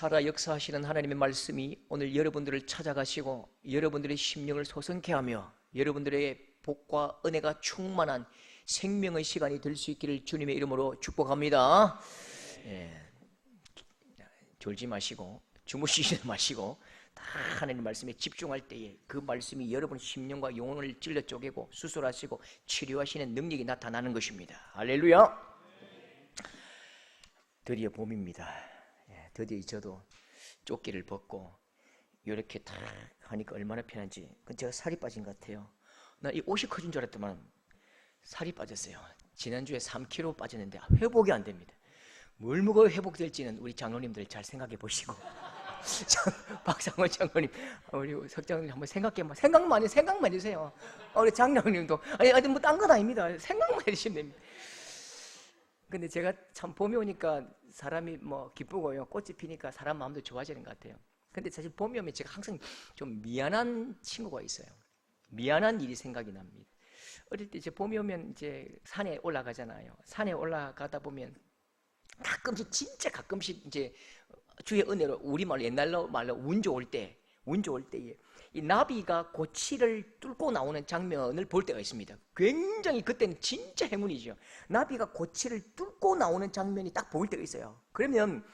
살아 역사하시는 하나님의 말씀이 오늘 여러분들을 찾아가시고 여러분들의 심령을 소성케 하며 여러분들의 복과 은혜가 충만한 생명의 시간이 될 수 있기를 주님의 이름으로 축복합니다. 졸지 마시고 주무시지 마시고 다 하나님 말씀에 집중할 때에 그 말씀이 여러분 심령과 영혼을 찔러 쪼개고 수술하시고 치료하시는 능력이 나타나는 것입니다. 할렐루야. 드디어 봄입니다. 드디어 저도 조끼를 벗고 이렇게 딱 하니까 얼마나 편한지. 제가 살이 빠진 것 같아요. 나 이 옷이 커진 줄 알았더만 살이 빠졌어요. 지난주에 3kg 빠졌는데 회복이 안 됩니다. 뭘 먹어야 회복될지는 우리 장로님들 잘 생각해 보시고 박상원 장로님, 우리 석장님 한번 생각만 해주세요. 우리 장로님도 아니 뭐 딴 건 아닙니다. 생각만 해주시면 됩니다. 근데 제가 참 봄이 오니까 사람이 뭐 기쁘고요, 꽃이 피니까 사람 마음도 좋아지는 것 같아요. 근데 사실 봄이 오면 제가 항상 좀 미안한 친구가 있어요. 미안한 일이 생각이 납니다. 어릴 때 이제 봄이 오면 이제 산에 올라가잖아요. 산에 올라가다 보면 가끔씩, 진짜 가끔씩 이제 주의 은혜로 우리말로 옛날로 말로 운 좋을 때에 이 나비가 고치를 뚫고 나오는 장면을 볼 때가 있습니다. 굉장히 그때는 진짜 행운이죠. 나비가 고치를 뚫고 나오는 장면이 딱 보일 때가 있어요. 그러면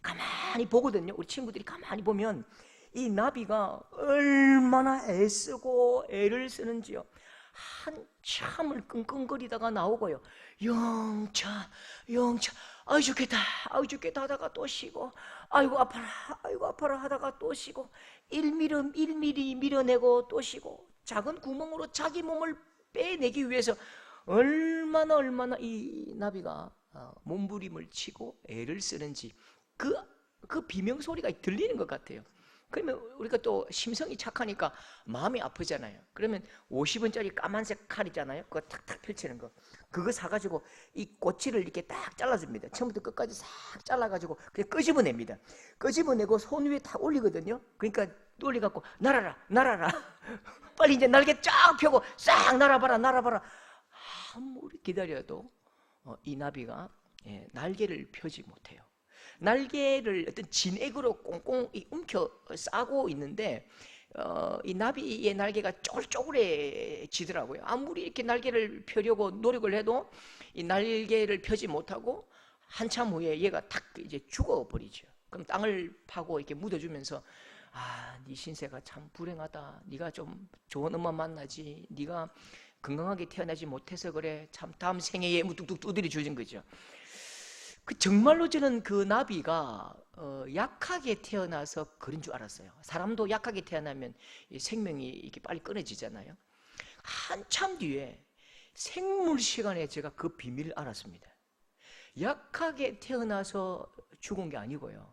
가만히 보거든요. 우리 친구들이 가만히 보면 이 나비가 얼마나 애쓰고 애를 쓰는지요. 한참을 끙끙거리다가 나오고요. 영차 아이 죽겠다 하다가 또 쉬고, 아이고 아파라 하다가 또 쉬고, 1mm 밀어내고 또 쉬고, 작은 구멍으로 자기 몸을 빼내기 위해서 얼마나 이 나비가 몸부림을 치고 애를 쓰는지 그 비명소리가 들리는 것 같아요. 그러면 우리가 또 심성이 착하니까 마음이 아프잖아요. 그러면 50원짜리 까만색 칼이잖아요. 그거 탁탁 펼치는 거. 그거 사가지고 이 꼬치를 이렇게 딱 잘라줍니다. 처음부터 끝까지 싹 잘라가지고 그냥 끄집어냅니다. 끄집어내고 손 위에 탁 올리거든요. 그러니까 올려갖고 날아라 빨리 이제 날개 쫙 펴고 싹 날아봐라. 아무리 기다려도 이 나비가 날개를 펴지 못해요. 날개를 어떤 진액으로 꽁꽁 움켜 싸고 있는데 이 나비의 날개가 쪼글쪼글해지더라고요. 아무리 이렇게 날개를 펴려고 노력을 해도 이 날개를 펴지 못하고 한참 후에 얘가 탁 이제 죽어버리죠. 그럼 땅을 파고 이렇게 묻어주면서 네 신세가 참 불행하다. 네가 좀 좋은 엄마 만나지. 네가 건강하게 태어나지 못해서 그래. 참 다음 생애에 뚝뚝 두드려 주는 거죠. 정말로 저는 그 나비가 약하게 태어나서 그런 줄 알았어요. 사람도 약하게 태어나면 생명이 이렇게 빨리 끊어지잖아요. 한참 뒤에 생물 시간에 제가 그 비밀을 알았습니다. 약하게 태어나서 죽은 게 아니고요,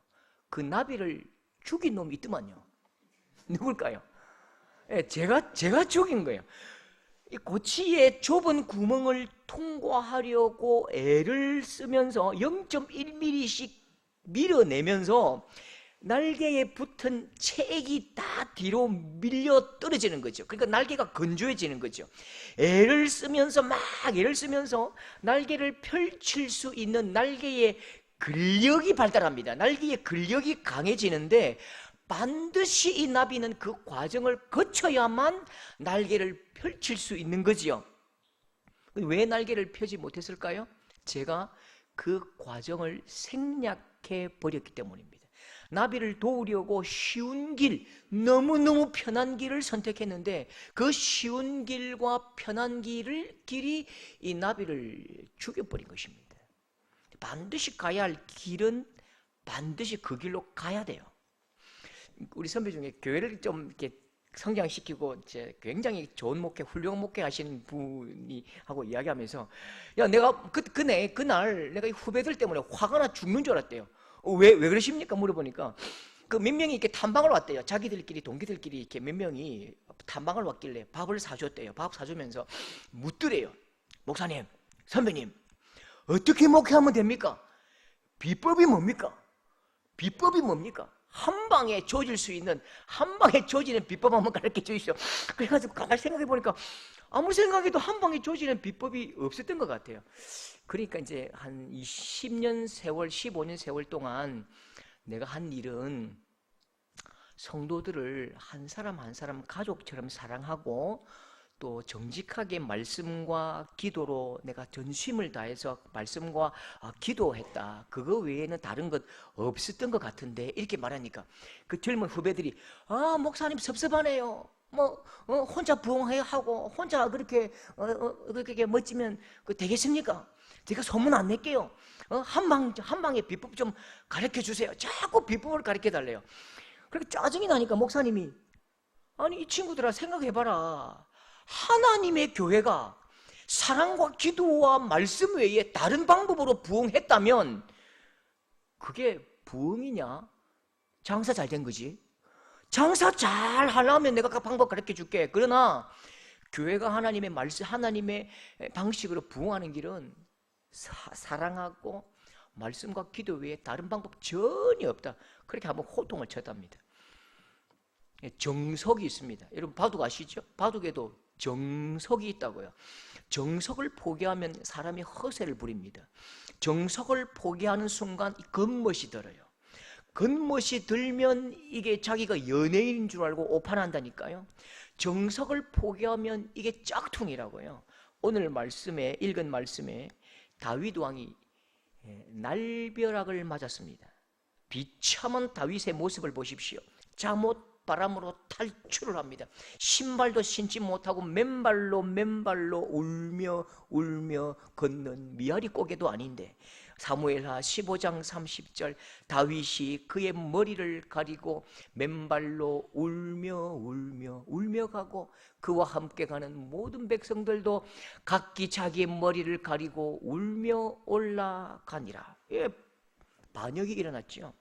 그 나비를 죽인 놈이 있더만요. 누굴까요? 제가 죽인 거예요. 이 고치의 좁은 구멍을 통과하려고 애를 쓰면서 0.1mm씩 밀어내면서 날개에 붙은 체액이 다 뒤로 밀려 떨어지는 거죠. 그러니까 날개가 건조해지는 거죠. 애를 쓰면서 날개를 펼칠 수 있는 날개의 근력이 발달합니다. 날개의 근력이 강해지는데 반드시 이 나비는 그 과정을 거쳐야만 날개를 펼칠 수 있는 거지요. 왜 날개를 펴지 못했을까요? 제가 그 과정을 생략해 버렸기 때문입니다. 나비를 도우려고 쉬운 길, 너무너무 편한 길을 선택했는데 그 쉬운 길과 편한 길이 이 나비를 죽여버린 것입니다. 반드시 가야 할 길은 반드시 그 길로 가야 돼요. 우리 선배 중에 교회를 좀 이렇게 성장시키고 이제 굉장히 좋은 목회, 훌륭한 목회 하시는 분이 하고 이야기하면서, 야, 내가 그날 내가 이 후배들 때문에 화가 나 죽는 줄 알았대요. 왜 그러십니까? 물어보니까 그 몇 명이 이렇게 탐방을 왔대요. 자기들끼리, 동기들끼리 이렇게 몇 명이 탐방을 왔길래 밥을 사줬대요. 밥 사주면서 묻더래요. 목사님, 선배님, 어떻게 목회하면 됩니까? 비법이 뭡니까? 한 방에 조질 수 있는, 한 방에 조지는 비법 한번 가르쳐 주시오. 그래가지고 가만히 생각해 보니까 아무리 생각해도 한 방에 조지는 비법이 없었던 것 같아요. 그러니까 이제 한 20년 세월, 15년 세월 동안 내가 한 일은 성도들을 한 사람 한 사람 가족처럼 사랑하고 또 정직하게 말씀과 기도로 내가 전심을 다해서 말씀과 기도했다. 그거 외에는 다른 것 없었던 것 같은데, 이렇게 말하니까 그 젊은 후배들이 목사님 섭섭하네요. 혼자 부흥해야 하고 혼자 그렇게 멋지면 되겠습니까? 제가 소문 안 낼게요. 한 방의 비법 좀 가르쳐 주세요. 자꾸 비법을 가르쳐 달래요. 그렇게 짜증이 나니까 목사님이, 아니 이 친구들아 생각해봐라. 하나님의 교회가 사랑과 기도와 말씀 외에 다른 방법으로 부흥했다면 그게 부흥이냐? 장사 잘 된 거지. 장사 잘 하려면 내가 그 방법 가르쳐 줄게. 그러나 교회가 하나님의 말씀, 하나님의 방식으로 부흥하는 길은 사랑하고 말씀과 기도 외에 다른 방법 전혀 없다. 그렇게 한번 호통을 쳤답니다. 정석이 있습니다. 여러분 바둑 아시죠? 바둑에도 정석이 있다고요. 정석을 포기하면 사람이 허세를 부립니다. 정석을 포기하는 순간 겉멋이 들어요. 겉멋이 들면 이게 자기가 연예인인 줄 알고 오판한다니까요. 정석을 포기하면 이게 짝퉁이라고요. 오늘 말씀에, 읽은 말씀에 다윗 왕이 날벼락을 맞았습니다. 비참한 다윗의 모습을 보십시오. 잠옷 바람으로 탈출을 합니다. 신발도 신지 못하고 맨발로 울며 걷는 미아리 고개도 아닌데, 사무엘하 15장 30절 다윗이 그의 머리를 가리고 맨발로 울며 가고 그와 함께 가는 모든 백성들도 각기 자기의 머리를 가리고 울며 올라가니라. 반역이 일어났죠.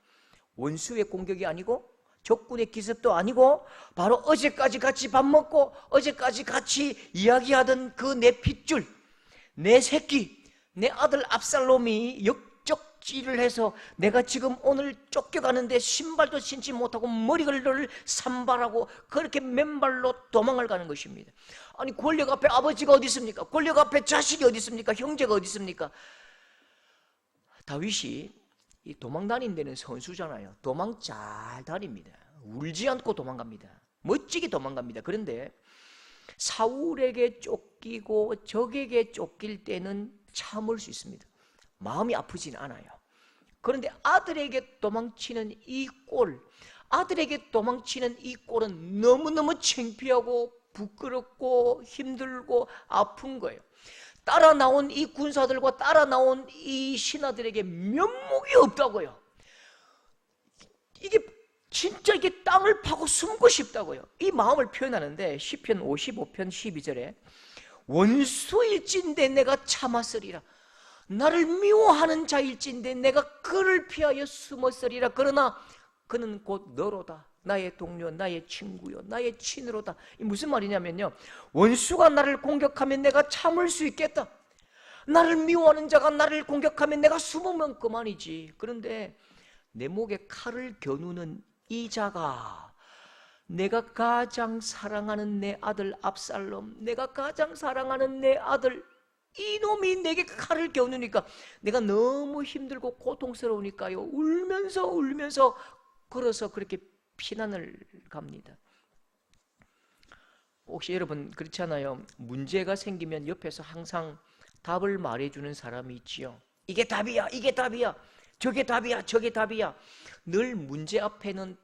원수의 공격이 아니고 적군의 기습도 아니고 바로 어제까지 같이 밥 먹고 어제까지 같이 이야기하던 그 내 핏줄, 내 새끼, 내 아들 압살롬이 역적질을 해서 내가 지금 오늘 쫓겨가는데 신발도 신지 못하고 머리를 산발하고 그렇게 맨발로 도망을 가는 것입니다. 아니 권력 앞에 아버지가 어디 있습니까? 권력 앞에 자식이 어디 있습니까? 형제가 어디 있습니까? 다윗이 이 도망 다닌 데는 선수잖아요. 도망 잘 다닙니다. 울지 않고 도망갑니다. 멋지게 도망갑니다. 그런데 사울에게 쫓기고 적에게 쫓길 때는 참을 수 있습니다. 마음이 아프진 않아요. 그런데 아들에게 도망치는 이 꼴은 너무너무 창피하고 부끄럽고 힘들고 아픈 거예요. 따라 나온 이 군사들과 따라 나온 이 신하들에게 면목이 없다고요. 이게 진짜 이게 땅을 파고 숨고 싶다고요. 이 마음을 표현하는데 시편 55편 12절에 원수일진데 내가 참았으리라. 나를 미워하는 자일진데 내가 그를 피하여 숨었으리라. 그러나 그는 곧 너로다. 나의 동료, 나의 친구요, 나의 친으로다. 이 무슨 말이냐면요, 원수가 나를 공격하면 내가 참을 수 있겠다. 나를 미워하는 자가 나를 공격하면 내가 숨으면 그만이지. 그런데 내 목에 칼을 겨누는 이 자가, 내가 가장 사랑하는 내 아들 압살롬, 내가 가장 사랑하는 내 아들, 이놈이 내게 칼을 겨누니까 내가 너무 힘들고 고통스러우니까요, 울면서 걸어서 그렇게 피난을 갑니다. 혹시 여러분 그렇지 않아요? 문제가 생기면 옆에서 항상 답을 말해주는 사람이 있지요. 이게 답이야, 이게 답이야, 저게 답이야, 저게 답이야. 늘 문제 앞에는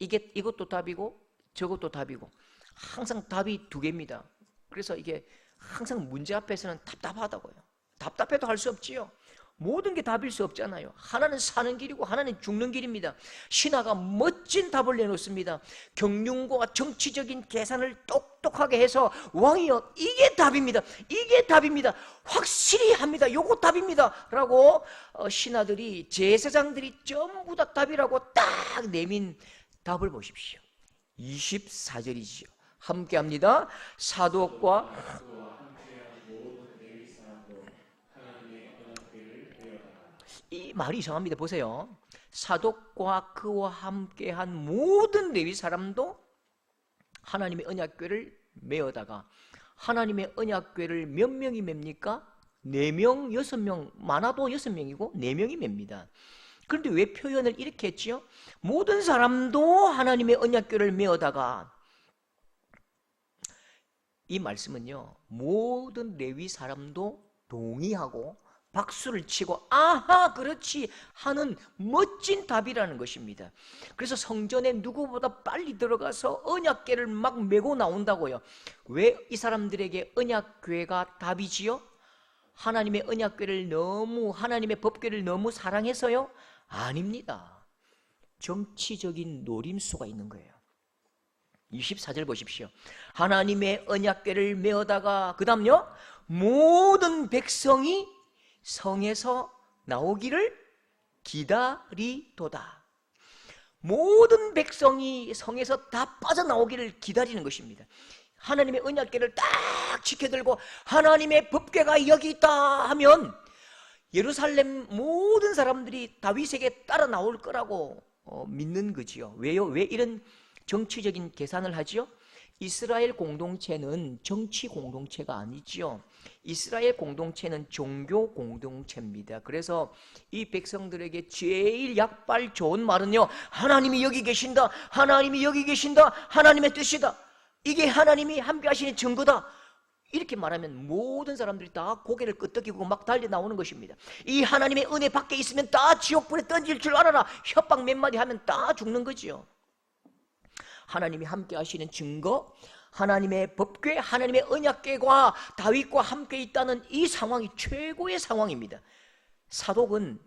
이것도 답이고 저것도 답이고 항상 답이 두 개입니다. 그래서 이게 항상 문제 앞에서는 답답하다고요. 답답해도 할 수 없지요. 모든 게 답일 수 없잖아요. 하나는 사는 길이고 하나는 죽는 길입니다. 신하가 멋진 답을 내놓습니다. 경륜과 정치적인 계산을 똑똑하게 해서 왕이여 이게 답입니다, 이게 답입니다, 확실히 합니다, 요거 답입니다 라고 신하들이, 제사장들이 전부 다 답이라고 딱 내민 답을 보십시오. 24절이지요. 함께 합니다. 사독과 이 말이 이상합니다. 보세요. 사독과 그와 함께한 모든 레위 사람도 하나님의 언약궤를 메어다가, 하나님의 언약궤를 몇 명이 맵니까? 4명, 6명, 많아도 6명이고 4명이 맵니다. 그런데 왜 표현을 이렇게 했지요? 모든 사람도 하나님의 언약궤를 메어다가, 이 말씀은요, 모든 레위 사람도 동의하고 박수를 치고 아하 그렇지 하는 멋진 답이라는 것입니다. 그래서 성전에 누구보다 빨리 들어가서 언약궤를 막 메고 나온다고요. 왜 이 사람들에게 언약궤가 답이지요? 하나님의 언약궤를 너무, 하나님의 법궤를 너무 사랑해서요? 아닙니다. 정치적인 노림수가 있는 거예요. 24절 보십시오. 하나님의 언약궤를 메어다가 그 다음요, 모든 백성이 성에서 나오기를 기다리도다. 모든 백성이 성에서 다 빠져나오기를 기다리는 것입니다. 하나님의 언약궤를 딱 지켜들고 하나님의 법궤가 여기 있다 하면 예루살렘 모든 사람들이 다윗에게 따라 나올 거라고 믿는 거지요. 왜요? 왜 이런 정치적인 계산을 하지요? 이스라엘 공동체는 정치 공동체가 아니지요. 이스라엘 공동체는 종교 공동체입니다. 그래서 이 백성들에게 제일 약발 좋은 말은요, 하나님이 여기 계신다, 하나님이 여기 계신다, 하나님의 뜻이다, 이게 하나님이 함께 하시는 증거다, 이렇게 말하면 모든 사람들이 다 고개를 끄덕이고 막 달려 나오는 것입니다. 이 하나님의 은혜 밖에 있으면 다 지옥불에 던질 줄 알아라, 협박 몇 마디 하면 다 죽는 거지요. 하나님이 함께 하시는 증거, 하나님의 법궤, 하나님의 언약궤가 다윗과 함께 있다는 이 상황이 최고의 상황입니다. 사독은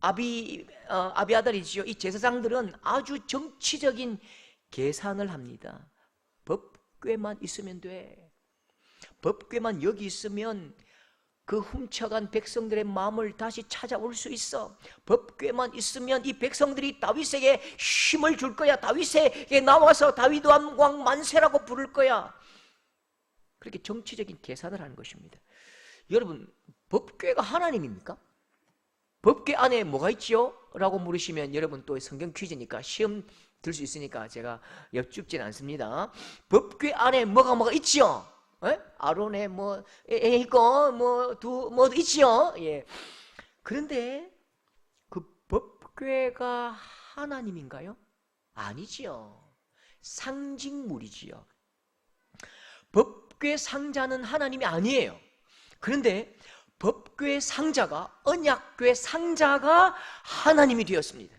아비아달이지요. 이 제사장들은 아주 정치적인 계산을 합니다. 법궤만 있으면 돼. 법궤만 여기 있으면 그 훔쳐간 백성들의 마음을 다시 찾아올 수 있어. 법궤만 있으면 이 백성들이 다윗에게 힘을 줄 거야. 다윗에게 나와서 다윗 왕 만세라고 부를 거야. 그렇게 정치적인 계산을 하는 것입니다. 여러분, 법궤가 하나님입니까? 법궤 안에 뭐가 있죠? 라고 물으시면 여러분 또 성경 퀴즈니까 시험 들 수 있으니까 제가 여쭙진 않습니다. 법궤 안에 뭐가 있죠? 아론의 있고 뭐 있지요. 예. 그런데 그 법궤가 하나님인가요? 아니지요. 상징물이지요. 법궤 상자는 하나님이 아니에요. 그런데 법궤 상자가, 언약궤 상자가 하나님이 되었습니다.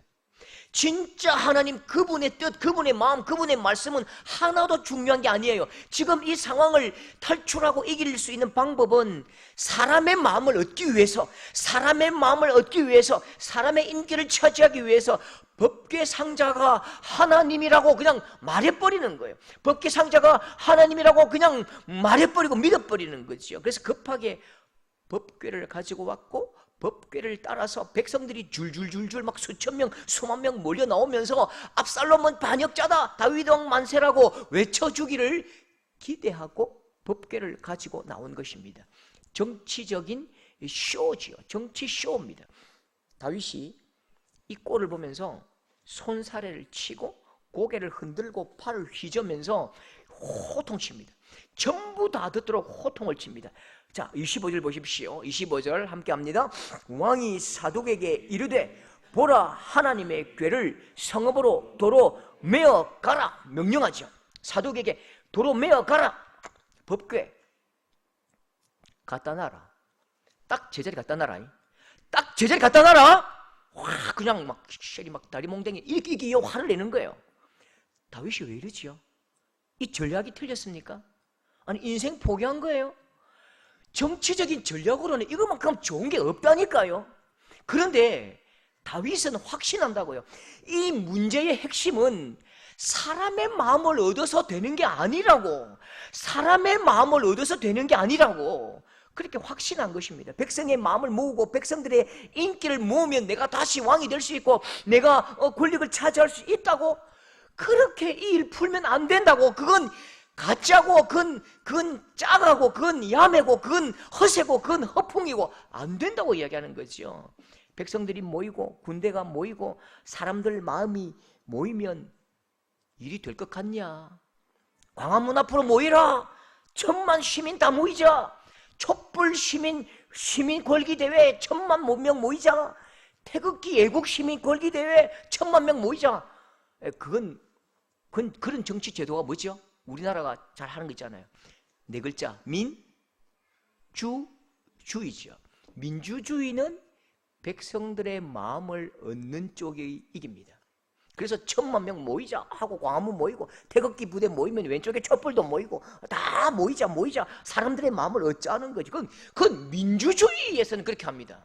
진짜 하나님, 그분의 뜻, 그분의 마음, 그분의 말씀은 하나도 중요한 게 아니에요. 지금 이 상황을 탈출하고 이길 수 있는 방법은 사람의 마음을 얻기 위해서, 사람의 마음을 얻기 위해서, 사람의 인기를 차지하기 위해서 법궤 상자가 하나님이라고 그냥 말해버리는 거예요. 법궤 상자가 하나님이라고 그냥 말해버리고 믿어버리는 거죠. 그래서 급하게 법궤를 가지고 왔고, 법궤를 따라서 백성들이 줄줄줄줄 막 수천 명, 수만 명 몰려 나오면서 압살롬은 반역자다, 다윗 왕 만세라고 외쳐주기를 기대하고 법궤를 가지고 나온 것입니다. 정치적인 쇼지요. 정치 쇼입니다. 다윗이 이 꼴을 보면서 손사래를 치고 고개를 흔들고 팔을 휘저으면서 호통칩니다. 전부 다 듣도록 호통을 칩니다. 자, 25절 보십시오. 25절 함께 합니다. 왕이 사독에게 이르되 보라, 하나님의 궤를 성읍으로 도로 메어 가라 명령하죠. 사독에게 도로 메어 가라, 법궤 갖다 놔라. 딱 제자리 갖다 놔라. 딱 제자리 갖다 놔라. 와, 그냥 막 쉐리 막 다리 몽댕이 이렇게 화를 내는 거예요. 다윗이 왜 이러지요? 이 전략이 틀렸습니까? 아니, 인생 포기한 거예요? 정치적인 전략으로는 이것만큼 좋은 게 없다니까요. 그런데 다윗은 확신한다고요. 이 문제의 핵심은 사람의 마음을 얻어서 되는 게 아니라고. 사람의 마음을 얻어서 되는 게 아니라고. 그렇게 확신한 것입니다. 백성의 마음을 모으고 백성들의 인기를 모으면 내가 다시 왕이 될 수 있고 내가 권력을 차지할 수 있다고. 그렇게 이 일 풀면 안 된다고. 그건 가짜고, 그건 짜가고, 그건 야매고, 그건 허세고, 그건 허풍이고 안 된다고 이야기하는 거죠. 백성들이 모이고 군대가 모이고 사람들 마음이 모이면 일이 될 것 같냐? 광화문 앞으로 모이라. 1000만 시민 다 모이자. 촛불 시민 걸기 대회 1000만 명 모이자. 태극기 애국 시민 걸기 대회 1000만 명 모이자. 그런 정치 제도가 뭐죠? 우리나라가 잘 하는 거 있잖아요. 네 글자, 민주주의죠. 민주주의는 백성들의 마음을 얻는 쪽이 이깁니다. 그래서 1000만 명 모이자 하고 광화문 모이고 태극기 부대 모이면 왼쪽에 촛불도 모이고 다 모이자 사람들의 마음을 얻자는 거지. 그건 민주주의에서는 그렇게 합니다.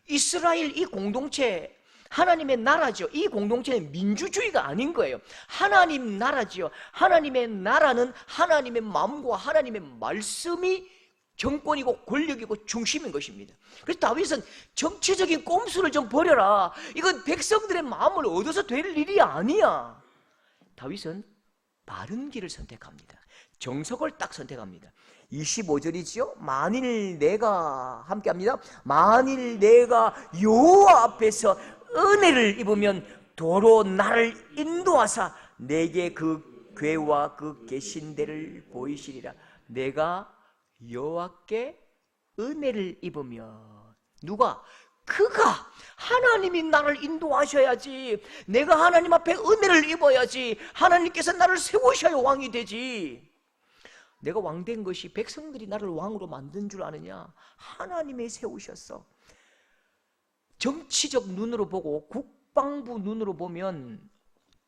이스라엘 이 공동체 하나님의 나라죠. 이 공동체는 민주주의가 아닌 거예요. 하나님 나라죠. 하나님의 나라는 하나님의 마음과 하나님의 말씀이 정권이고 권력이고 중심인 것입니다. 그래서 다윗은 정치적인 꼼수를 좀 버려라. 이건 백성들의 마음을 얻어서 될 일이 아니야. 다윗은 바른 길을 선택합니다. 정석을 딱 선택합니다. 25절이지요. 만일 내가 함께합니다. 만일 내가 여호와 앞에서 은혜를 입으면 도로 나를 인도하사 내게 그 궤와 그 계신대를 보이시리라. 내가 여호와께 은혜를 입으면 누가? 그가 하나님이 나를 인도하셔야지. 내가 하나님 앞에 은혜를 입어야지. 하나님께서 나를 세우셔야 왕이 되지. 내가 왕된 것이 백성들이 나를 왕으로 만든 줄 아느냐? 하나님이 세우셨어. 정치적 눈으로 보고 국방부 눈으로 보면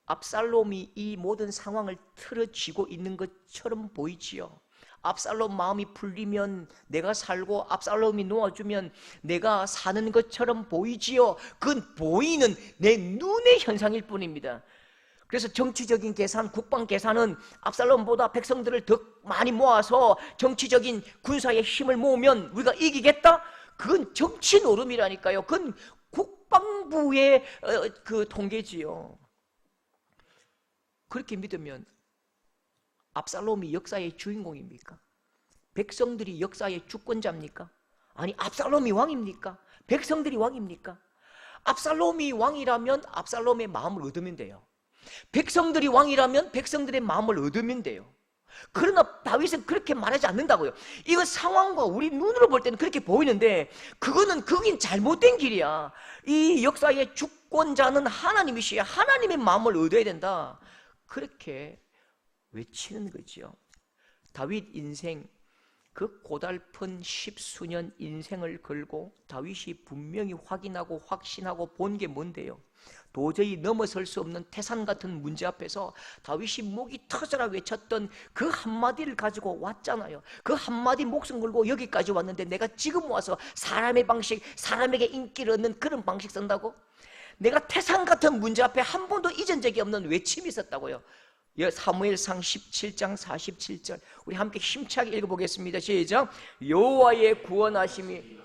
압살롬이 이 모든 상황을 틀어쥐고 있는 것처럼 보이지요. 압살롬 마음이 풀리면 내가 살고 압살롬이 놓아주면 내가 사는 것처럼 보이지요. 그건 보이는 내 눈의 현상일 뿐입니다. 그래서 정치적인 계산, 국방 계산은 압살롬보다 백성들을 더 많이 모아서 정치적인 군사의 힘을 모으면 우리가 이기겠다? 그건 정치 노름이라니까요. 그건 국방부의 그 통계지요. 그렇게 믿으면 압살롬이 역사의 주인공입니까? 백성들이 역사의 주권자입니까? 아니, 압살롬이 왕입니까? 백성들이 왕입니까? 압살롬이 왕이라면 압살롬의 마음을 얻으면 돼요. 백성들이 왕이라면 백성들의 마음을 얻으면 돼요. 그러나 다윗은 그렇게 말하지 않는다고요. 이거 상황과 우리 눈으로 볼 때는 그렇게 보이는데 그긴 잘못된 길이야. 이 역사의 주권자는 하나님이시야. 하나님의 마음을 얻어야 된다. 그렇게 외치는 거죠. 다윗 인생, 그 고달픈 10수년 인생을 걸고 다윗이 분명히 확인하고 확신하고 본 게 뭔데요? 도저히 넘어설 수 없는 태산 같은 문제 앞에서 다윗이 목이 터져라 외쳤던 그 한마디를 가지고 왔잖아요. 그 한마디 목숨 걸고 여기까지 왔는데 내가 지금 와서 사람의 방식, 사람에게 인기를 얻는 그런 방식 쓴다고? 내가 태산 같은 문제 앞에 한 번도 잊은 적이 없는 외침이 있었다고요. 사무엘상 17장 47절 우리 함께 힘차게 읽어보겠습니다. 시작. 여호와의 구원하심이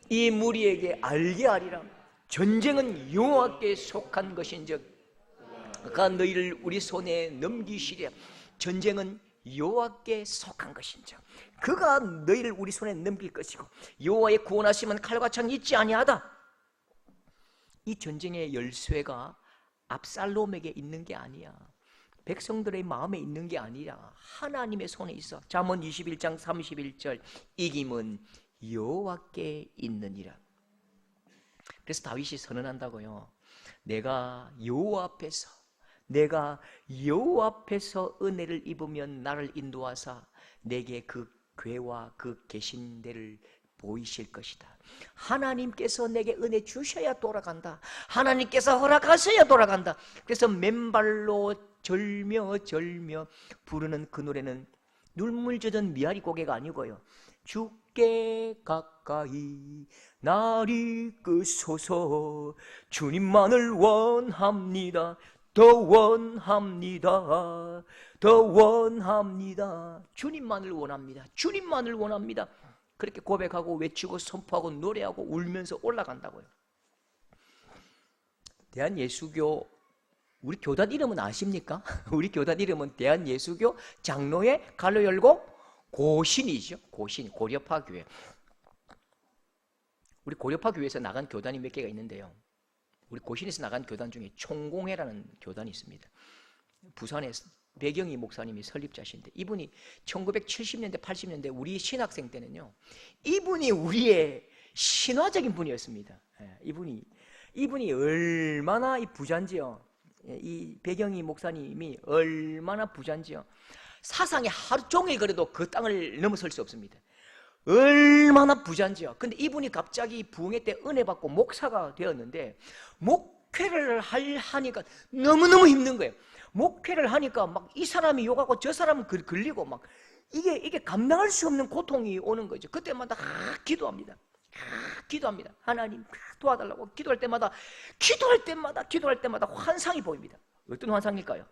이 무리에게 알게 하리라. 전쟁은 여호와께 속한 것인즉 그가 너희를 우리 손에 넘기시리라. 전쟁은 여호와께 속한 것인즉 그가 너희를 우리 손에 넘길 것이고 여호와의 구원하심은 칼과 창이 있지 아니하다. 이 전쟁의 열쇠가 압살롬에게 있는 게 아니야. 백성들의 마음에 있는 게 아니라 하나님의 손에 있어. 잠언 21장 31절 이김은 여호와께 있느니라. 그래서 다윗이 선언한다고요. 내가 여호와 앞에서 은혜를 입으면 나를 인도하사 내게 그 궤와 그 계신대를 보이실 것이다. 하나님께서 내게 은혜 주셔야 돌아간다. 하나님께서 허락하셔야 돌아간다. 그래서 맨발로 절며 부르는 그 노래는 눈물 젖은 미아리 고개가 아니고요. 주께 가까이 날 이끄소서. 주님만을 원합니다. 더 원합니다. 주님만을 원합니다. 주님만을 원합니다. 그렇게 고백하고 외치고 선포하고 노래하고 울면서 올라간다고요. 대한예수교 우리 교단 이름은 아십니까? 우리 교단 이름은 대한예수교 장로회 갈로 열고 고신이죠. 고신, 고려파 교회. 우리 고려파 교회에서 나간 교단이 몇 개가 있는데요. 우리 고신에서 나간 교단 중에 총공회라는 교단이 있습니다. 부산에 배경희 목사님이 설립자신데 이분이 1970년대 80년대 우리 신학생 때는요, 이분이 우리의 신화적인 분이었습니다. 이분이 얼마나 부자인지요. 이 배경이 목사님이 얼마나 부자인지요. 사상에 하루 종일 그래도 그 땅을 넘어설 수 없습니다. 얼마나 부자인지요. 근데 이분이 갑자기 부흥회 때 은혜 받고 목사가 되었는데, 목회를 하니까 너무너무 힘든 거예요. 목회를 하니까 막 이 사람이 욕하고 저 사람은 걸리고 막 이게 감당할 수 없는 고통이 오는 거죠. 그때마다 기도합니다. 하나님 도와달라고 기도할 때마다 환상이 보입니다. 어떤 환상일까요?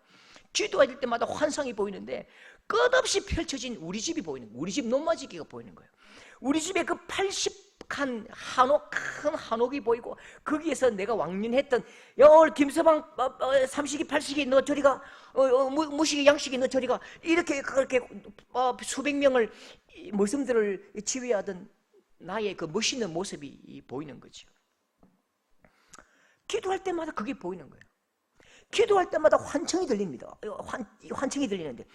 기도할 때마다 환상이 보이는데 끝없이 펼쳐진 우리 집이 보이는 거예요. 우리 집 논마지기가 보이는 거예요. 우리 집에 그 80칸 한옥, 큰 한옥이 보이고, 거기에서 내가 왕년했던 김서방 30기 80기 너 저리가, 무식이 양식이 너 저리가, 이렇게 그렇게 수백 명을 머슴들을 지휘하던 나의 그 멋있는 모습이 보이는 거죠. 기도할 때마다 그게 보이는 거예요. 기도할 때마다 환청이 들립니다. 환청이 들리는데,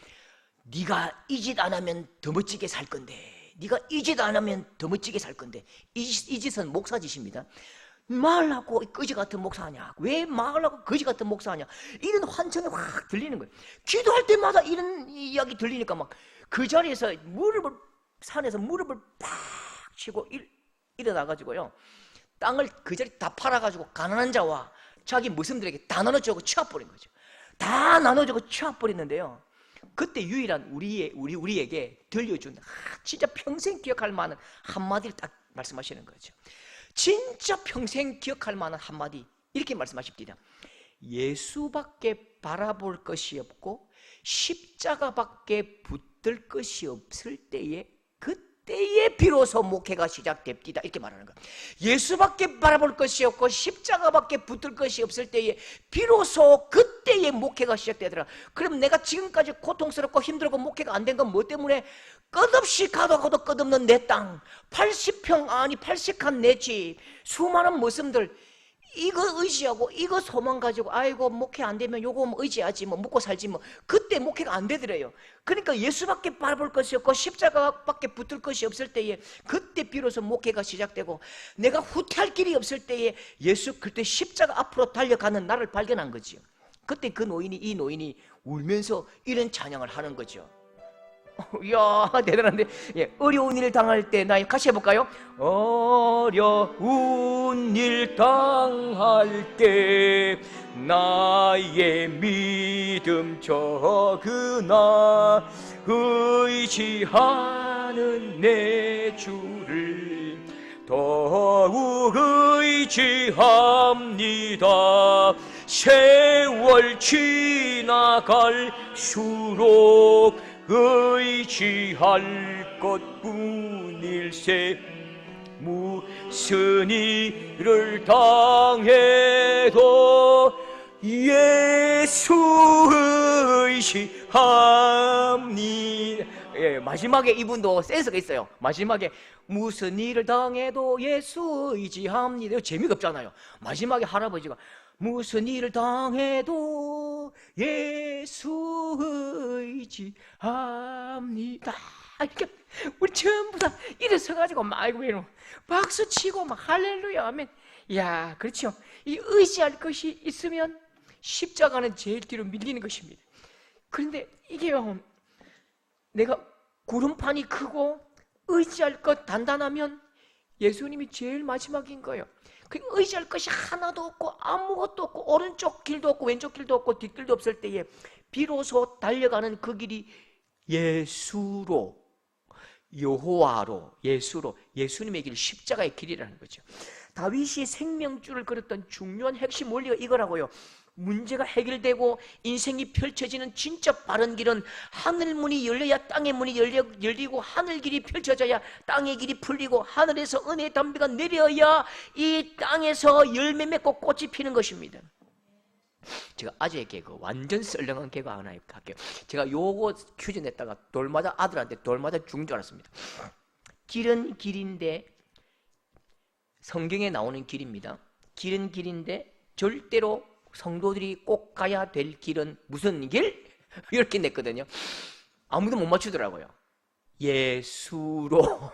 네가 이 짓 안 하면 더 멋지게 살 건데, 네가 이 짓 안 하면 더 멋지게 살 건데. 이 짓은 목사 짓입니다. 말하고 거지 같은 목사하냐, 왜 말하고 거지 같은 목사하냐, 이런 환청이 확 들리는 거예요. 기도할 때마다 이런 이야기 들리니까 막 그 자리에서 산에서 무릎을 팍 치고 일어나가지고요, 땅을 그 자리 다 팔아가지고 가난한 자와 자기 머슴들에게 다 나눠주고 치워버린 거죠. 다 나눠주고 치워버리는데요, 그때 유일한 우리에게 들려준 진짜 평생 기억할 만한 한마디를 딱 말씀하시는 거죠. 진짜 평생 기억할 만한 한마디, 이렇게 말씀하십니다. 예수밖에 바라볼 것이 없고 십자가밖에 붙들 것이 없을 때에, 그때에 비로소 목회가 시작됩니다. 이렇게 말하는 거예요. 예수밖에 바라볼 것이 없고 십자가밖에 붙들 것이 없을 때에 비로소 그때에 목회가 시작되더라. 그럼 내가 지금까지 고통스럽고 힘들고 목회가 안 된 건 뭐 때문에? 끝없이 가도 끝없는 내 땅, 80평 아니 80칸 내 집, 수많은 머슴들, 이거 의지하고 이거 소망 가지고 아이고 목회 안 되면 요거 의지하지 뭐 먹고 살지 뭐, 그때 목회가 안 되더래요. 그러니까 예수밖에 바라볼 것이 없고 십자가밖에 붙을 것이 없을 때에 그때 비로소 목회가 시작되고, 내가 후퇴할 길이 없을 때에 예수 그때 십자가 앞으로 달려가는 나를 발견한 거지요. 그때 이 노인이 울면서 이런 찬양을 하는 거죠. 이야, 대단한데. 예, 어려운 일 당할 때, 나 같이 해볼까요? 어려운 일 당할 때 나의 믿음 적으나 의지하는 내 주를 더욱 의지합니다. 세월 지나갈수록 의지할 것뿐일세. 무슨 일을 당해도 예수 의지합니다. 예, 마지막에 이분도 센스가 있어요. 마지막에 무슨 일을 당해도 예수 의지합니다. 이거 재미가 없잖아요. 마지막에 할아버지가 무슨 일을 당해도 예수 의지합니다. 이렇게 우리 전부 다 일어서가지고 막 박수 치고 막 할렐루야 하면, 야, 그렇죠. 이 의지할 것이 있으면 십자가는 제일 뒤로 밀리는 것입니다. 그런데 이게요, 내가 구름판이 크고 의지할 것 단단하면 예수님이 제일 마지막인 거예요. 그 의지할 것이 하나도 없고 아무것도 없고 오른쪽 길도 없고 왼쪽 길도 없고 뒷길도 없을 때에 비로소 달려가는 그 길이 예수로, 여호와로, 예수로, 예수님의 길, 십자가의 길이라는 거죠. 다윗이 생명줄을 걸었던 중요한 핵심 원리가 이거라고요. 문제가 해결되고 인생이 펼쳐지는 진짜 바른 길은 하늘 문이 열려야 땅의 문이 열리고, 하늘 길이 펼쳐져야 땅의 길이 풀리고, 하늘에서 은혜의 담비가 내려야 이 땅에서 열매 맺고 꽃이 피는 것입니다. 제가 아재 개그, 완전 썰렁한 개그 하나 할게요. 제가 요거 퀴즈 냈다가 아들한테 돌 맞아 죽은 줄 알았습니다. 길은 길인데, 성경에 나오는 길입니다. 길은 길인데 절대로 성도들이 꼭 가야 될 길은 무슨 길? 이렇게 냈거든요. 아무도 못 맞추더라고요. 예수로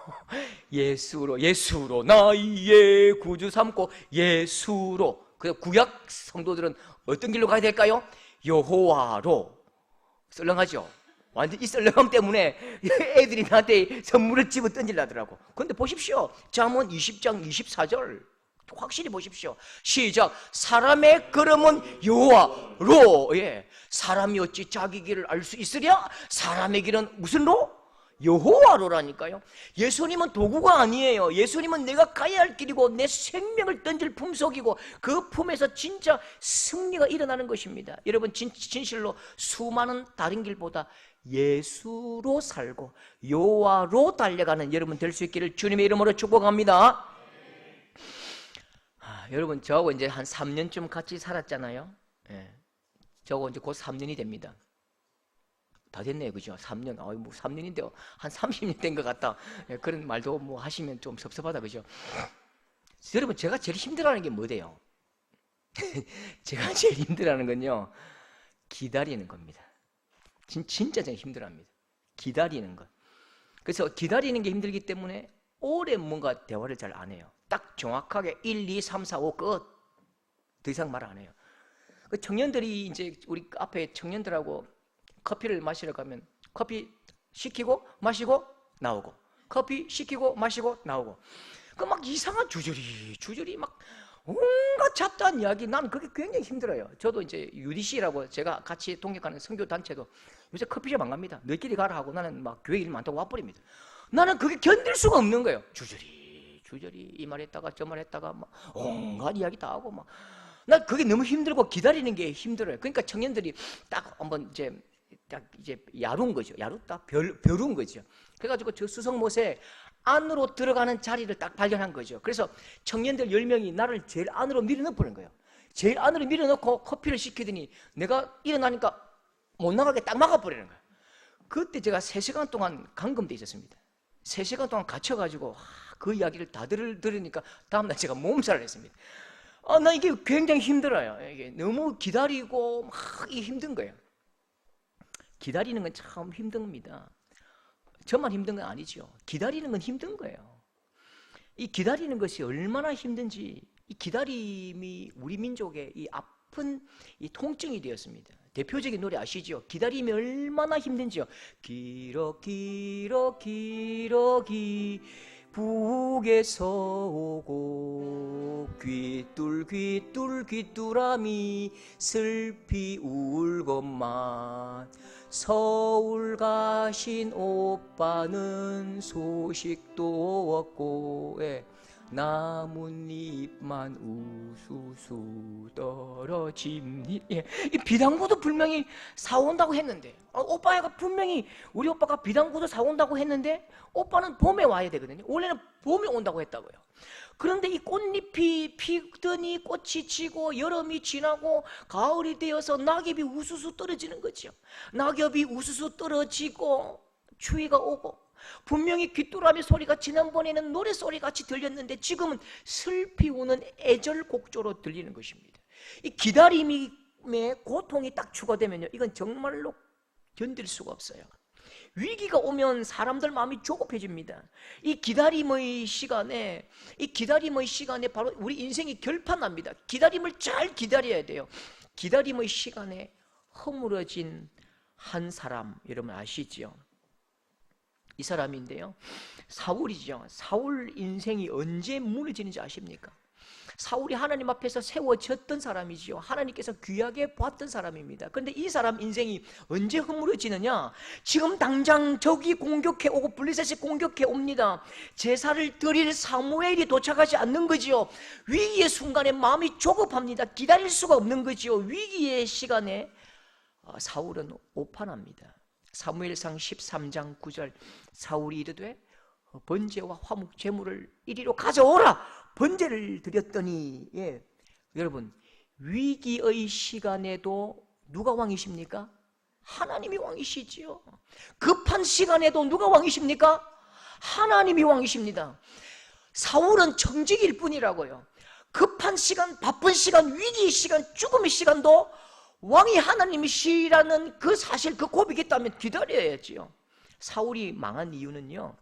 예수로 나의 구주 삼고 예수로. 그 구약 성도들은 어떤 길로 가야 될까요? 여호와로. 썰렁하죠? 완전 이 썰렁함 때문에 애들이 나한테 선물을 집어 던지려더라고. 그런데 보십시오. 잠언 20장 24절 확실히 보십시오. 시작. 사람의 걸음은 여호와로. 예. 사람이 어찌 자기 길을 알 수 있으랴? 사람의 길은 무슨 로? 여호와로라니까요. 예수님은 도구가 아니에요. 예수님은 내가 가야 할 길이고 내 생명을 던질 품속이고 그 품에서 진짜 승리가 일어나는 것입니다. 여러분 진실로 수많은 다른 길보다 예수로 살고 여호와로 달려가는 여러분 될 수 있기를 주님의 이름으로 축복합니다. 여러분 저하고 이제 한 3년쯤 같이 살았잖아요. 예. 저하고 이제 곧 3년이 됩니다. 다 됐네요, 그죠? 3년, 뭐 3년인데요, 한 30년 된 것 같다. 예, 그런 말도 뭐 하시면 좀 섭섭하다, 그죠? 여러분, 제가 제일 힘들어하는 게 뭐대요? 제가 제일 힘들어하는 건요, 기다리는 겁니다. 진짜 제가 힘들어합니다. 기다리는 것. 그래서 기다리는 게 힘들기 때문에 오래 뭔가 대화를 잘 안 해요. 딱 정확하게 1, 2, 3, 4, 5 끝. 더 이상 말 안 해요. 그 청년들이 이제 우리 앞에 청년들하고 커피를 마시러 가면 커피 시키고 마시고 나오고 커피 시키고 마시고 나오고 그 막 이상한 주저리 막 온갖 잡다한 이야기. 나는 그게 굉장히 힘들어요. 저도 이제 UDC라고 제가 같이 동역하는 선교 단체도 요새 커피숍 안 갑니다. 너희끼리 가라 하고 나는 막 교회 일 많다고 와버립니다. 나는 그게 견딜 수가 없는 거예요. 주저리 이 말 했다가 저 말 했다가 막 온갖 이야기 다 하고 막 나 그게 너무 힘들고 기다리는 게 힘들어요. 그러니까 청년들이 딱 한번 이제 야룬 거죠. 야루다 벼룬 거죠. 그래가지고 저 수성못에 안으로 들어가는 자리를 딱 발견한 거죠. 그래서 청년들 10명이 나를 제일 안으로 밀어넣어버린 거예요. 제일 안으로 밀어넣고 커피를 시키더니 내가 일어나니까 못 나가게 딱 막아버리는 거예요. 그때 제가 3시간 동안 감금돼 있었습니다. 3시간 동안 갇혀가지고 그 이야기를 다 들으니까 다음날 제가 몸살을 했습니다. 나 이게 굉장히 힘들어요. 이게 너무 기다리고 막 힘든 거예요. 기다리는 건 참 힘듭니다. 저만 힘든 건 아니죠. 기다리는 건 힘든 거예요. 이 기다리는 것이 얼마나 힘든지, 이 기다림이 우리 민족의 이 아픈 이 통증이 되었습니다. 대표적인 노래 아시죠? 기다림이 얼마나 힘든지요. 길어 북에서 오고 귀뚤함이 슬피 울건만 서울 가신 오빠는 소식도 없고 나뭇잎만 우수수 떨어집니. 이 비단구도 분명히 사온다고 했는데 오빠가 분명히 우리 오빠가 비단구도 사온다고 했는데 오빠는 봄에 와야 되거든요. 원래는 봄에 온다고 했다고요. 그런데 이 꽃잎이 피더니 꽃이 지고 여름이 지나고 가을이 되어서 낙엽이 우수수 떨어지는 거죠. 낙엽이 우수수 떨어지고 추위가 오고 분명히 귀뚜라미 소리가 지난번에는 노래소리같이 들렸는데 지금은 슬피 우는 애절곡조로 들리는 것입니다. 이 기다림의 고통이 딱 추가되면요, 이건 정말로 견딜 수가 없어요. 위기가 오면 사람들 마음이 조급해집니다. 이 기다림의 시간에 바로 우리 인생이 결판납니다. 기다림을 잘 기다려야 돼요. 기다림의 시간에 허물어진 한 사람, 여러분 아시죠? 이 사람인데요, 사울이죠. 사울 인생이 언제 무너지는지 아십니까? 사울이 하나님 앞에서 세워졌던 사람이지요. 하나님께서 귀하게 봤던 사람입니다. 그런데 이 사람 인생이 언제 허물어지느냐? 지금 당장 적이 공격해 오고 블레셋이 공격해 옵니다. 제사를 드릴 사무엘이 도착하지 않는 거지요. 위기의 순간에 마음이 조급합니다. 기다릴 수가 없는 거지요. 위기의 시간에 사울은 오판합니다. 사무엘상 13장 9절 사울이 이르되 번제와 화목 제물을 이리로 가져오라. 번제를 드렸더니 여러분 위기의 시간에도 누가 왕이십니까? 하나님이 왕이시지요. 급한 시간에도 누가 왕이십니까? 하나님이 왕이십니다. 사울은 청직일 뿐이라고요. 급한 시간, 바쁜 시간, 위기의 시간, 죽음의 시간도 왕이 하나님이시라는 그 사실, 그 고백이 있다면 기다려야지요. 사울이 망한 이유는요,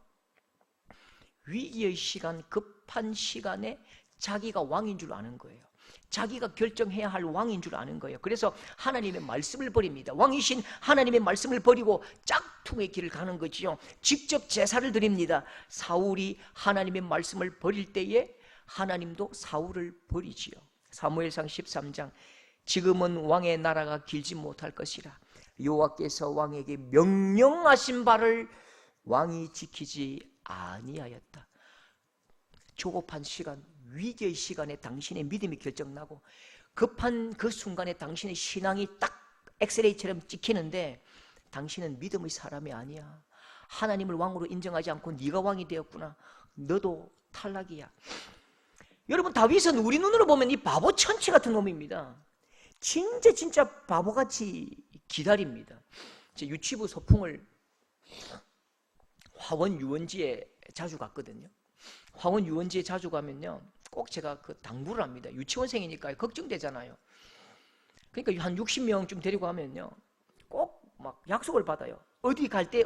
위기의 시간, 급한 시간에 자기가 왕인 줄 아는 거예요. 자기가 결정해야 할 왕인 줄 아는 거예요. 그래서 하나님의 말씀을 버립니다. 왕이신 하나님의 말씀을 버리고 짝퉁의 길을 가는 거지요. 직접 제사를 드립니다. 사울이 하나님의 말씀을 버릴 때에 하나님도 사울을 버리지요. 사무엘상 13장, 지금은 왕의 나라가 길지 못할 것이라 여호와께서 왕에게 명령하신 바를 왕이 지키지 아니하였다. 조급한 시간, 위기의 시간에 당신의 믿음이 결정나고 급한 그 순간에 당신의 신앙이 딱 엑스레이처럼 찍히는데 당신은 믿음의 사람이 아니야. 하나님을 왕으로 인정하지 않고 네가 왕이 되었구나. 너도 탈락이야. 여러분, 다윗은 우리 눈으로 보면 이 바보 천치 같은 놈입니다. 진짜 바보같이 기다립니다. 제 유치부 소풍을 화원 유원지에 자주 갔거든요. 화원 유원지에 자주 가면요, 꼭 제가 그 당부를 합니다. 유치원생이니까 걱정되잖아요. 그러니까 한 60명쯤 데리고 가면요, 꼭 막 약속을 받아요. 어디 갈 때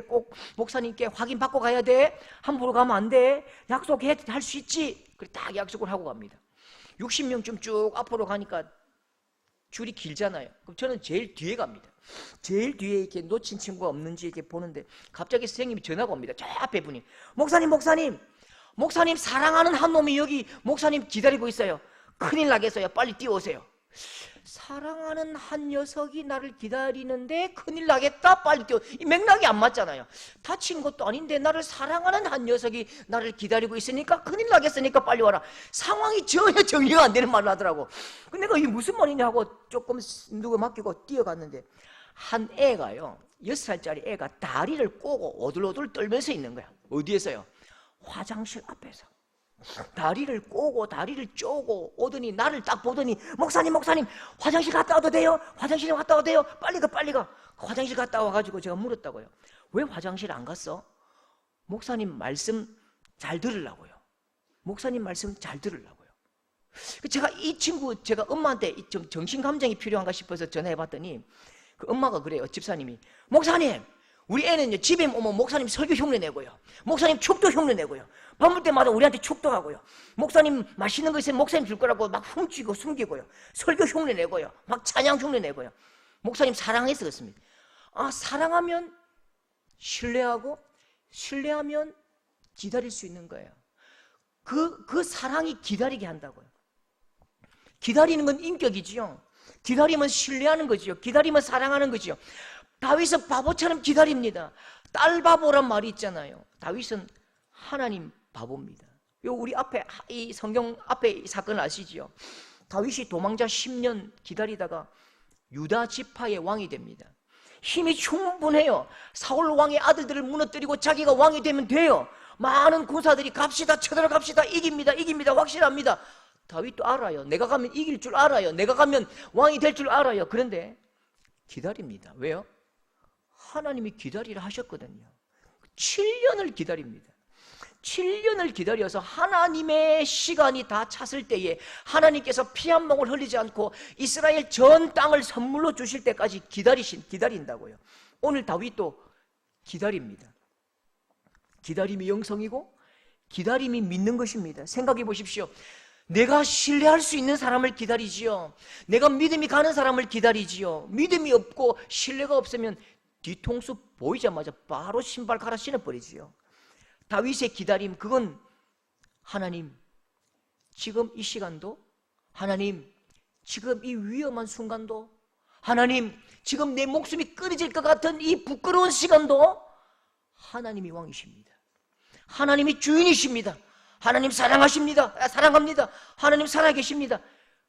꼭 목사님께 확인 받고 가야 돼. 함부로 가면 안 돼. 약속해, 할 수 있지. 그래 딱 약속을 하고 갑니다. 60명쯤 쭉 앞으로 가니까 줄이 길잖아요. 그럼 저는 제일 뒤에 갑니다. 제일 뒤에 이렇게 놓친 친구가 없는지 이렇게 보는데 갑자기 선생님이 전화가 옵니다. 저 앞에 분이, 목사님 사랑하는 한 놈이 여기 목사님 기다리고 있어요. 큰일 나겠어요. 빨리 뛰어오세요. 사랑하는 한 녀석이 나를 기다리는데 큰일 나겠다, 빨리 뛰어. 이 맥락이 안 맞잖아요. 다친 것도 아닌데 나를 사랑하는 한 녀석이 나를 기다리고 있으니까 큰일 나겠으니까 빨리 와라. 상황이 전혀 정리가 안 되는 말을 하더라고. 근데 내가 이게 무슨 말이냐 하고 조금 누구 맡기고 뛰어갔는데 한 애가요, 6살짜리 애가 다리를 꼬고 오들오들 떨면서 있는 거야. 어디에서요? 화장실 앞에서. 다리를 꼬고 다리를 쪼고 오더니 나를 딱 보더니, 목사님 화장실 갔다 와도 돼요? 화장실에 갔다 와도 돼요? 빨리 가. 화장실 갔다 와가지고 제가 물었다고요. 왜 화장실 안 갔어? 목사님 말씀 잘 들으려고요. 목사님 말씀 잘 들으려고요. 제가 이 친구, 제가 엄마한테 좀 정신감정이 필요한가 싶어서 전화해봤더니 그 엄마가 그래요. 집사님이, 목사님, 우리 애는요, 집에 오면 목사님 설교 흉내 내고요, 목사님 축도 흉내 내고요, 밥 먹을 때마다 우리한테 축도하고요, 목사님 맛있는 거 있으면 목사님 줄 거라고 막 훔치고 숨기고요, 설교 흉내 내고요, 막 찬양 흉내 내고요. 목사님 사랑해서 그렇습니다. 아, 사랑하면 신뢰하고 신뢰하면 기다릴 수 있는 거예요. 그 사랑이 기다리게 한다고요. 기다리는 건 인격이지요. 기다리면 신뢰하는 거지요. 기다리면 사랑하는 거지요. 다윗은 바보처럼 기다립니다. 딸 바보란 말이 있잖아요. 다윗은 하나님 바보입니다. 우리 앞에 이 성경 앞에 이 사건 아시지요? 다윗이 도망자 10년 기다리다가 유다 지파의 왕이 됩니다. 힘이 충분해요. 사울 왕의 아들들을 무너뜨리고 자기가 왕이 되면 돼요. 많은 군사들이 갑시다, 쳐들어갑시다, 이깁니다, 확실합니다. 다윗도 알아요. 내가 가면 이길 줄 알아요. 내가 가면 왕이 될 줄 알아요. 그런데 기다립니다. 왜요? 하나님이 기다리라 하셨거든요. 7년을 기다립니다. 7년을 기다려서 하나님의 시간이 다 찼을 때에 하나님께서 피 한 몫을 흘리지 않고 이스라엘 전 땅을 선물로 주실 때까지 기다린다고요. 오늘 다윗도 기다립니다. 기다림이 영성이고 기다림이 믿는 것입니다. 생각해 보십시오. 내가 신뢰할 수 있는 사람을 기다리지요. 내가 믿음이 가는 사람을 기다리지요. 믿음이 없고 신뢰가 없으면 뒤통수 보이자마자 바로 신발 갈아 신어버리지요. 다윗의 기다림, 그건 하나님, 지금 이 시간도, 하나님, 지금 이 위험한 순간도, 하나님, 지금 내 목숨이 끊어질 것 같은 이 부끄러운 시간도 하나님이 왕이십니다. 하나님이 주인이십니다. 하나님 사랑하십니다. 사랑합니다. 하나님 살아계십니다.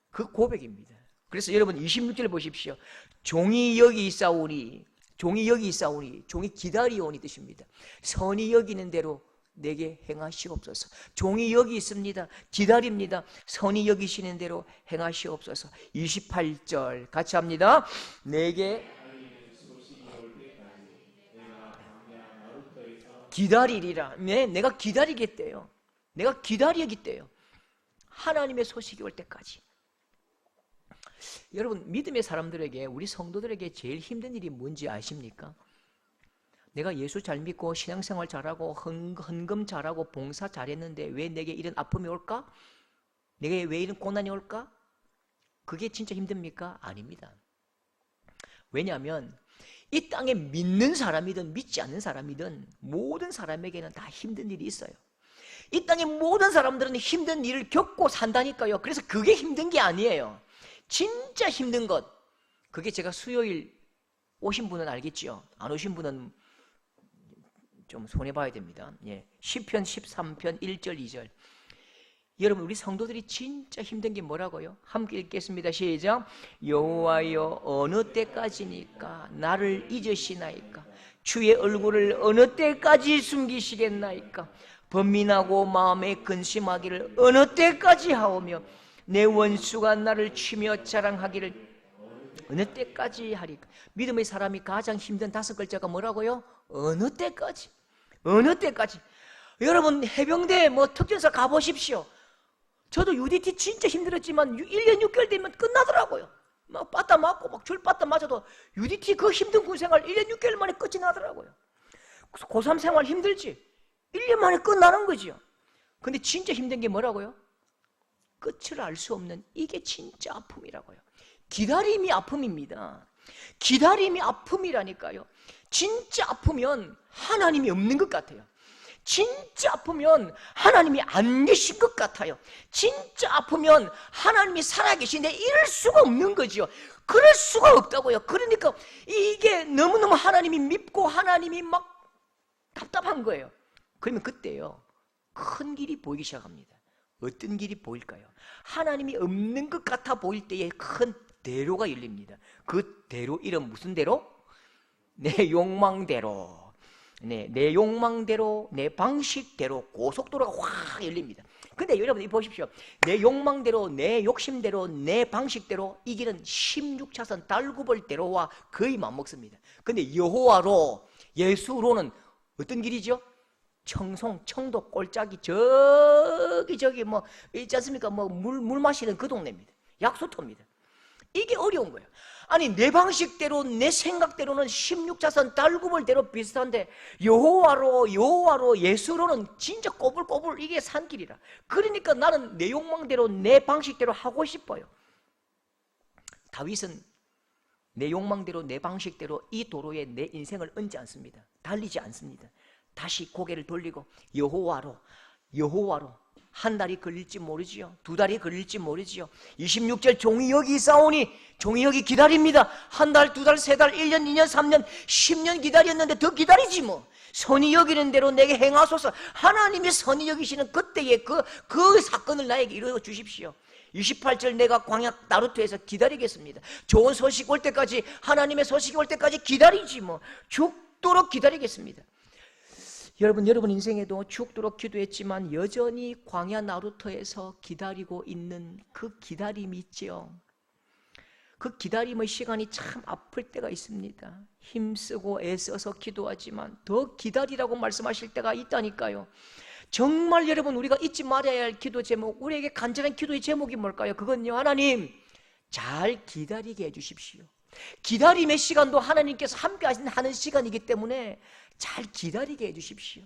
그 고백입니다. 그래서 여러분 26절 보십시오. 종이 여기 있사오니, 종이 기다리오니 뜻입니다. 선이 여기는 대로 내게 행하시옵소서. 종이 여기 있습니다. 기다립니다. 선이 여기시는 대로 행하시옵소서. 28절 같이 합니다. 내게 기다리리라. 네, 내가 기다리겠대요. 내가 기다리겠대요. 하나님의 소식이 올 때까지. 여러분, 믿음의 사람들에게, 우리 성도들에게 제일 힘든 일이 뭔지 아십니까? 내가 예수 잘 믿고 신앙생활 잘하고 헌금 잘하고 봉사 잘했는데 왜 내게 이런 아픔이 올까? 내게 왜 이런 고난이 올까? 그게 진짜 힘듭니까? 아닙니다. 왜냐하면 이 땅에 믿는 사람이든 믿지 않는 사람이든 모든 사람에게는 다 힘든 일이 있어요. 이 땅의 모든 사람들은 힘든 일을 겪고 산다니까요. 그래서 그게 힘든 게 아니에요. 진짜 힘든 것, 그게 제가 수요일 오신 분은 알겠죠? 안 오신 분은 좀 손해봐야 됩니다. 예. 시편 13편 1절 2절. 여러분, 우리 성도들이 진짜 힘든 게 뭐라고요? 함께 읽겠습니다. 시작. 여호와여, 어느 때까지니까 나를 잊으시나이까? 주의 얼굴을 어느 때까지 숨기시겠나이까? 번민하고 마음에 근심하기를 어느 때까지 하오며 내 원수가 나를 치며 자랑하기를 어느 때까지 하리까? 믿음의 사람이 가장 힘든 5글자가 뭐라고요? 어느 때까지? 어느 때까지? 여러분, 해병대 특전사 가보십시오. 저도 UDT 진짜 힘들었지만 1년 6개월 되면 끝나더라고요. 막 빠따 맞고 줄 빠따 맞아도 UDT 그 힘든 군생활 1년 6개월 만에 끝이 나더라고요. 고3 생활 힘들지? 1년 만에 끝나는 거지요. 근데 진짜 힘든 게 뭐라고요? 끝을 알 수 없는, 이게 진짜 아픔이라고요. 기다림이 아픔입니다. 기다림이 아픔이라니까요. 진짜 아프면 하나님이 없는 것 같아요. 진짜 아프면 하나님이 안 계신 것 같아요. 진짜 아프면 하나님이 살아계신데 이럴 수가 없는 거죠. 그럴 수가 없다고요. 그러니까 이게 너무너무 하나님이 밉고 하나님이 막 답답한 거예요. 그러면 그때요, 큰 길이 보이기 시작합니다. 어떤 길이 보일까요? 하나님이 없는 것 같아 보일 때에 큰 대로가 열립니다. 그 대로 이름 무슨 대로? 내 욕망대로. 내 욕망대로, 내 방식대로 고속도로가 확 열립니다. 근데 여러분 보십시오. 내 욕망대로, 내 욕심대로, 내 방식대로 이 길은 16차선 달구벌대로와 거의 맞먹습니다. 근데 여호와로, 예수로는 어떤 길이죠? 청송, 청도, 꼴짝이 저기 있지 않습니까? 물 마시는 그 동네입니다. 약수터입니다. 이게 어려운 거예요. 아니, 내 방식대로, 내 생각대로는 16차선 달구벌대로 비슷한데 여호와로 예수로는 진짜 꼬불꼬불 이게 산길이라. 그러니까 나는 내 욕망대로, 내 방식대로 하고 싶어요. 다윗은 내 욕망대로, 내 방식대로 이 도로에 내 인생을 얹지 않습니다. 달리지 않습니다. 다시 고개를 돌리고 여호와로 한 달이 걸릴지 모르지요. 2달이 걸릴지 모르지요. 26절 종이 여기 있사오니 종이 여기 기다립니다. 한 달, 2달, 3달, 1년, 2년, 3년, 10년 기다렸는데 더 기다리지 뭐. 선이 여기는 대로 내게 행하소서. 하나님이 선이 여기시는 그때에 그 사건을 나에게 이루어 주십시오. 28절 내가 광야 나루토에서 기다리겠습니다. 좋은 소식 올 때까지, 하나님의 소식이 올 때까지 기다리지 뭐. 죽도록 기다리겠습니다. 여러분 인생에도 죽도록 기도했지만 여전히 광야 나루토에서 기다리고 있는 그 기다림이 있죠. 그 기다림의 시간이 참 아플 때가 있습니다. 힘쓰고 애써서 기도하지만 더 기다리라고 말씀하실 때가 있다니까요. 정말 여러분, 우리가 잊지 말아야 할 기도 제목, 우리에게 간절한 기도의 제목이 뭘까요? 그건요, 하나님 잘 기다리게 해주십시오. 기다림의 시간도 하나님께서 함께 하는 시간이기 때문에 잘 기다리게 해주십시오.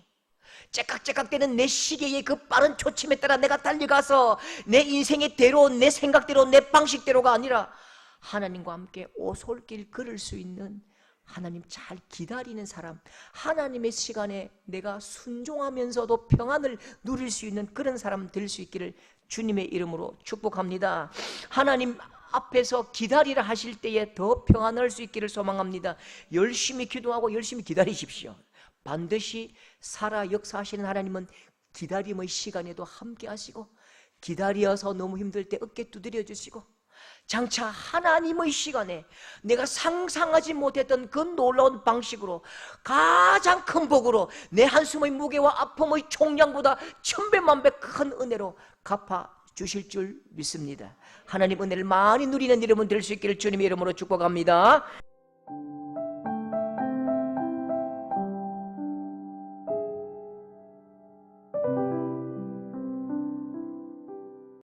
째깍째깍대는 내 시계의 그 빠른 초침에 따라 내가 달려가서 내 인생의 대로, 내 생각대로, 내 방식대로가 아니라 하나님과 함께 오솔길 걸을 수 있는, 하나님 잘 기다리는 사람, 하나님의 시간에 내가 순종하면서도 평안을 누릴 수 있는 그런 사람 될 수 있기를 주님의 이름으로 축복합니다. 하나님 앞에서 기다리라 하실 때에 더 평안할 수 있기를 소망합니다. 열심히 기도하고 열심히 기다리십시오. 반드시 살아 역사하시는 하나님은 기다림의 시간에도 함께 하시고, 기다려서 너무 힘들 때 어깨 두드려 주시고, 장차 하나님의 시간에 내가 상상하지 못했던 그 놀라운 방식으로 가장 큰 복으로 내 한숨의 무게와 아픔의 총량보다 1000배 큰 은혜로 갚아 주실 줄 믿습니다. 하나님 은혜를 많이 누리는 여러분 될 수 있기를 주님의 이름으로 축복합니다.